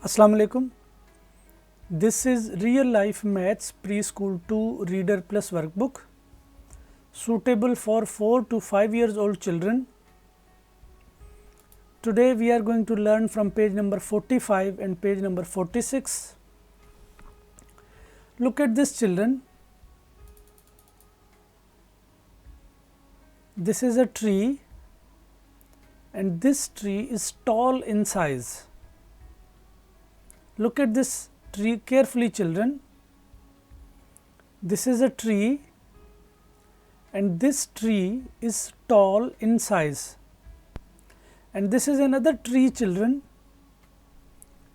Assalamu alaikum. This is Real Life Maths Preschool 2 Reader Plus workbook suitable for 4 to 5 years old children. Today we are going to learn from page number 45 and page number 46. Look at this, children. This is a tree and this tree is tall in size. Look at this tree carefully, children. This is a tree and this tree is tall in size. And this is another tree, children.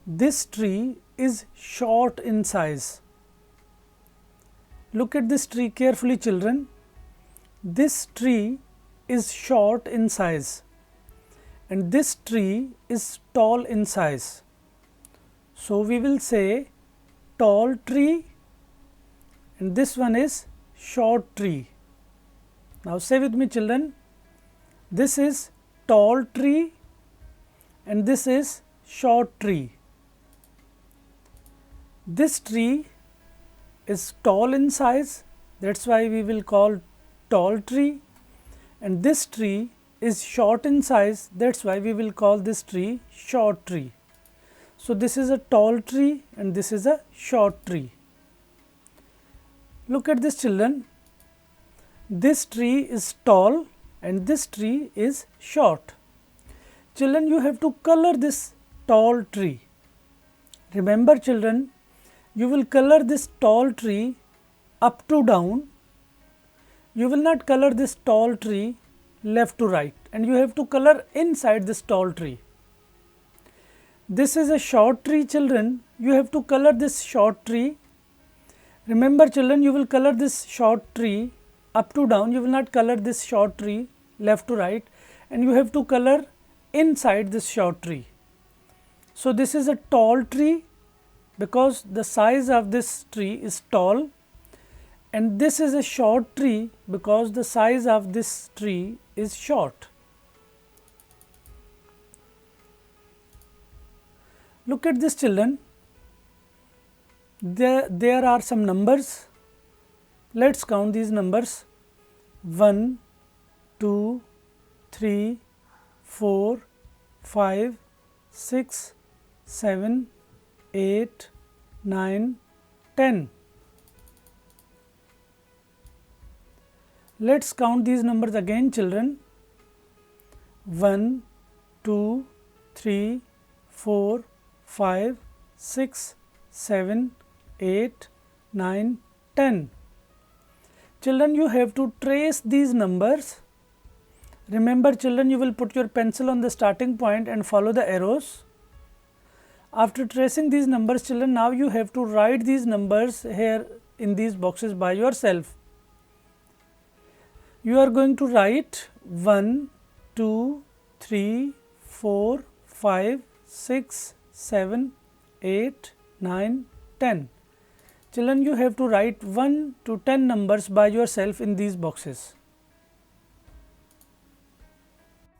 This tree is short in size. Look at this tree carefully, children. This tree is short in size and this tree is tall in size. So, we will say tall tree and this one is short tree. Now, say with me, children, this is tall tree and this is short tree. This tree is tall in size, that is why we will call tall tree, and this tree is short in size, that is why we will call this tree short tree. So, this is a tall tree and this is a short tree. Look at this, children. This tree is tall and this tree is short. Children, you have to color this tall tree. Remember, children, you will color this tall tree up to down. You will not color this tall tree left to right, and you have to color inside this tall tree. This is a short tree, children. You have to color this short tree. Remember, children, you will color this short tree up to down. You will not color this short tree left to right, and you have to color inside this short tree. So, this is a tall tree because the size of this tree is tall, and this is a short tree because the size of this tree is short. Look at this, children. There are some numbers. Let us count these numbers. 1, 2, 3, 4, 5, 6, 7, 8, 9, 10. Let us count these numbers again, children. 1, 2, 3, 4, 5, 6, 7, 8, 9, 10. Children, you have to trace these numbers. Remember, children, you will put your pencil on the starting point and follow the arrows. After tracing these numbers, children, now you have to write these numbers here in these boxes by yourself. You are going to write 1, 2, 3, 4, 5, 6, 7, 8, 9, 10. Children, you have to write 1 to 10 numbers by yourself in these boxes.